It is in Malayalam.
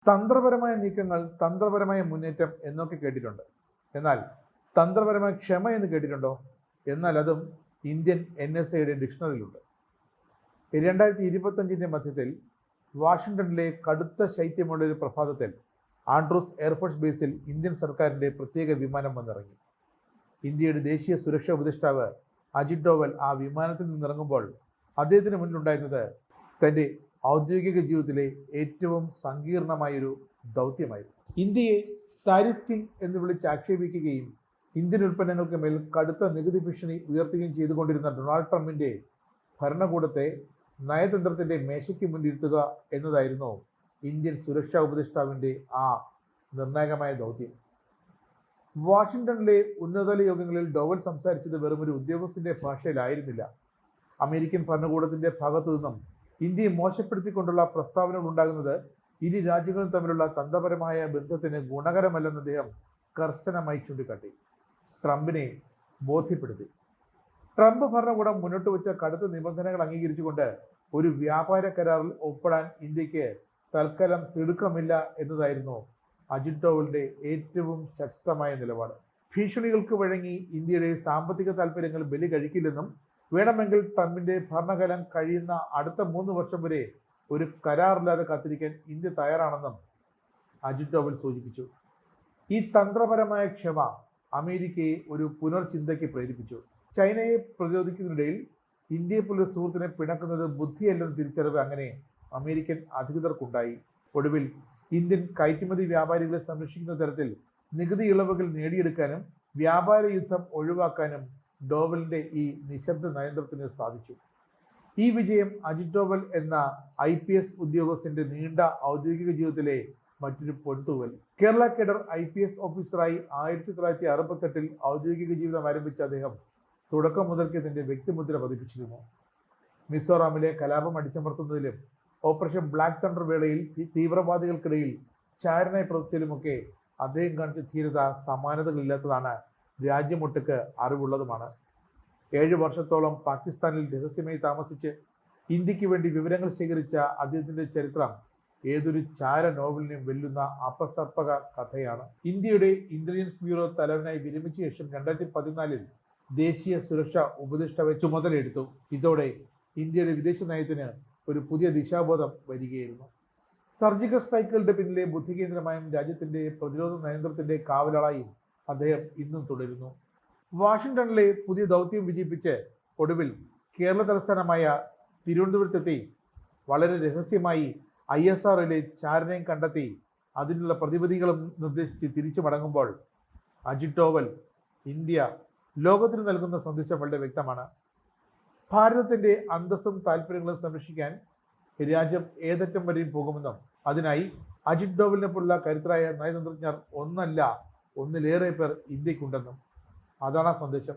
തന്ത്രപരമായ നീക്കങ്ങൾ, തന്ത്രപരമായ മുന്നേറ്റം എന്നൊക്കെ കേട്ടിട്ടുണ്ട്. എന്നാൽ തന്ത്രപരമായ ക്ഷമ എന്ന് കേട്ടിട്ടുണ്ടോ? എന്നാൽ അതും ഇന്ത്യൻ NSAയുടെ ഡിക്ഷണറിയിലുണ്ട്. 2025 മധ്യത്തിൽ വാഷിംഗ്ടണിലെ കടുത്ത ശൈത്യമുള്ള ഒരു പ്രഭാതത്തിൽ ആൻഡ്രൂസ് എയർഫോഴ്സ് ബേസിൽ ഇന്ത്യൻ സർക്കാരിൻ്റെ പ്രത്യേക വിമാനം വന്നിറങ്ങി. ഇന്ത്യയുടെ ദേശീയ സുരക്ഷാ ഉപദേഷ്ടാവ് അജിത് ഡോവൽ ആ വിമാനത്തിൽ നിന്നിറങ്ങുമ്പോൾ അദ്ദേഹത്തിന് മുന്നിലുണ്ടായിരുന്നത് തൻ്റെ ഔദ്യോഗിക ജീവിതത്തിലെ ഏറ്റവും സങ്കീർണമായൊരു ദൗത്യമായിരുന്നു. ഇന്ത്യയെ താരിഫ് കിങ് എന്ന് വിളിച്ച് ആക്ഷേപിക്കുകയും ഇന്ത്യൻ ഉൽപ്പന്നങ്ങൾക്ക് മേൽ കടുത്ത നികുതി ഭീഷണി ഉയർത്തുകയും ചെയ്തുകൊണ്ടിരുന്ന ഡൊണാൾഡ് ട്രംപിൻ്റെ ഭരണകൂടത്തെ നയതന്ത്രത്തിൻ്റെ മേശയ്ക്ക് മുന്നിലിരുത്തുക എന്നതായിരുന്നു ഇന്ത്യൻ സുരക്ഷാ ഉപദേഷ്ടാവിൻ്റെ ആ നിർണായകമായ ദൗത്യം. വാഷിംഗ്ടണിലെ ഉന്നതതല യോഗങ്ങളിൽ ഡോവൽ സംസാരിച്ചത് വെറുമൊരു ഉദ്യോഗസ്ഥന്റെ ഭാഷയിലായിരുന്നില്ല. അമേരിക്കൻ ഭരണകൂടത്തിന്റെ ഭാഗത്തു നിന്നും ഇന്ത്യയെ മോശപ്പെടുത്തിക്കൊണ്ടുള്ള പ്രസ്താവനകൾ ഉണ്ടാകുന്നത് ഇരു രാജ്യങ്ങളും തമ്മിലുള്ള തന്ത്രപരമായ ബന്ധത്തിന് ഗുണകരമല്ലെന്ന് അദ്ദേഹം കർശനമായി ചൂണ്ടിക്കാട്ടി. ട്രംപിനെ ബോധ്യപ്പെടുത്തി. ട്രംപ് ഭരണകൂടം മുന്നോട്ട് വെച്ച കടുത്ത നിബന്ധനകൾ അംഗീകരിച്ചുകൊണ്ട് ഒരു വ്യാപാര കരാറിൽ ഒപ്പിടാൻ ഇന്ത്യക്ക് തൽക്കാലം തിടുക്കമില്ല എന്നതായിരുന്നു അജിത് ഡോവലിന്റെ ഏറ്റവും ശക്തമായ നിലപാട്. ഭീഷണികൾക്ക് വഴങ്ങി ഇന്ത്യയുടെ സാമ്പത്തിക താൽപ്പര്യങ്ങൾ ബലി കഴിക്കില്ലെന്നും വേണമെങ്കിൽ ട്രംപിന്റെ ഭരണകാലം കഴിയുന്ന അടുത്ത 3 വർഷം വരെ ഒരു കരാറില്ലാതെ കാത്തിരിക്കാൻ ഇന്ത്യ തയ്യാറാണെന്നും അജിത് ഡോവൽ സൂചിപ്പിച്ചു. ഈ തന്ത്രപരമായ ക്ഷമ അമേരിക്കയെ ഒരു പുനർചിന്തയ്ക്ക് പ്രേരിപ്പിച്ചു. ചൈനയെ പ്രതിരോധിക്കുന്നതിനിടയിൽ ഇന്ത്യയെ പോലൊരു സുഹൃത്തിനെ പിണക്കുന്നത് ബുദ്ധിയല്ലെന്ന് തിരിച്ചറിവ് അങ്ങനെ അമേരിക്കൻ അധികൃതർക്കുണ്ടായി. ഒടുവിൽ ഇന്ത്യൻ കയറ്റുമതി വ്യാപാരികളെ സംരക്ഷിക്കുന്ന തരത്തിൽ നികുതി ഇളവുകൾ നേടിയെടുക്കാനും വ്യാപാര യുദ്ധം ഒഴിവാക്കാനും ഡോവലിന്റെ ഈ നിശബ്ദ നയതന്ത്രത്തിന് സാധിച്ചു. ഈ വിജയം അജിത് ഡോവൽ എന്ന IPS ഉദ്യോഗസ്ഥന്റെ നീണ്ട ഔദ്യോഗിക ജീവിതത്തിലെ മറ്റൊരു പൊൻതൂവൽ. കേരള കേഡർ IPS ഓഫീസറായി 1968 ഔദ്യോഗിക ജീവിതം ആരംഭിച്ച അദ്ദേഹം തുടക്കം മുതൽക്ക് ഇതിന്റെ വ്യക്തിമുദ്ര പതിപ്പിച്ചിരുന്നു. മിസോറാമിലെ കലാപം അടിച്ചമർത്തുന്നതിലും ഓപ്പറേഷൻ ബ്ലാക്ക് തണ്ടർ വേളയിൽ തീവ്രവാദികൾക്കിടയിൽ ചാരനായി പ്രവർത്തിച്ചതിലുമൊക്കെ അദ്ദേഹം കാണിച്ച ധീരത സമാനതകളില്ലാത്തതാണ്, രാജ്യമൊട്ടുക്ക് അറിവുള്ളതുമാണ്. 7 വർഷത്തോളം പാകിസ്ഥാനിൽ രഹസ്യമായി താമസിച്ച് ഇന്ത്യക്ക് വേണ്ടി വിവരങ്ങൾ ശേഖരിച്ച അദ്ദേഹത്തിന്റെ ചരിത്രം ഏതൊരു ചാര നോവലിനെയും വെല്ലുന്ന അപസർപ്പക കഥയാണ്. ഇന്ത്യയുടെ ഇന്റലിജൻസ് ബ്യൂറോ തലവനായി വിരമിച്ച ശേഷം 2014 ദേശീയ സുരക്ഷാ ഉപദേഷ്ടാവെ ചുമതലയെടുത്തു. ഇതോടെ ഇന്ത്യയുടെ വിദേശ നയത്തിന് ഒരു പുതിയ ദിശാബോധം വരികയായിരുന്നു. സർജിക്കൽ സ്ട്രൈക്കുകളുടെ പിന്നിലെ ബുദ്ധികേന്ദ്രമായും രാജ്യത്തിന്റെ പ്രതിരോധ നയതന്ത്രത്തിന്റെ കാവലാളായും അദ്ദേഹം ഇന്നും തുടരുന്നു. വാഷിംഗ്ടണിലെ പുതിയ ദൗത്യം വിജയിപ്പിച്ച് ഒടുവിൽ കേരള തലസ്ഥാനമായ തിരുവനന്തപുരത്തെത്തി വളരെ രഹസ്യമായി ISROയിലെ ചാരനെയും കണ്ടെത്തി അതിനുള്ള പ്രതിവിധികളും നിർദ്ദേശിച്ച് തിരിച്ചു മടങ്ങുമ്പോൾ അജിത് ഡോവൽ ഇന്ത്യ ലോകത്തിന് നൽകുന്ന സന്ദേശം വളരെ വ്യക്തമാണ്. ഭാരതത്തിന്റെ അന്തസ്സും താല്പര്യങ്ങളും സംരക്ഷിക്കാൻ രാജ്യം ഏതറ്റം വരെയും പോകുമെന്നും അതിനായി അജിത് ഡോവലിനെ പോലുള്ള കരുത്തരായ നയതന്ത്രജ്ഞർ ഒന്നല്ല ഒന്നിലേറെ പേർ ഇന്ത്യക്കുണ്ടെന്നും അതാണ് ആ സന്ദേശം.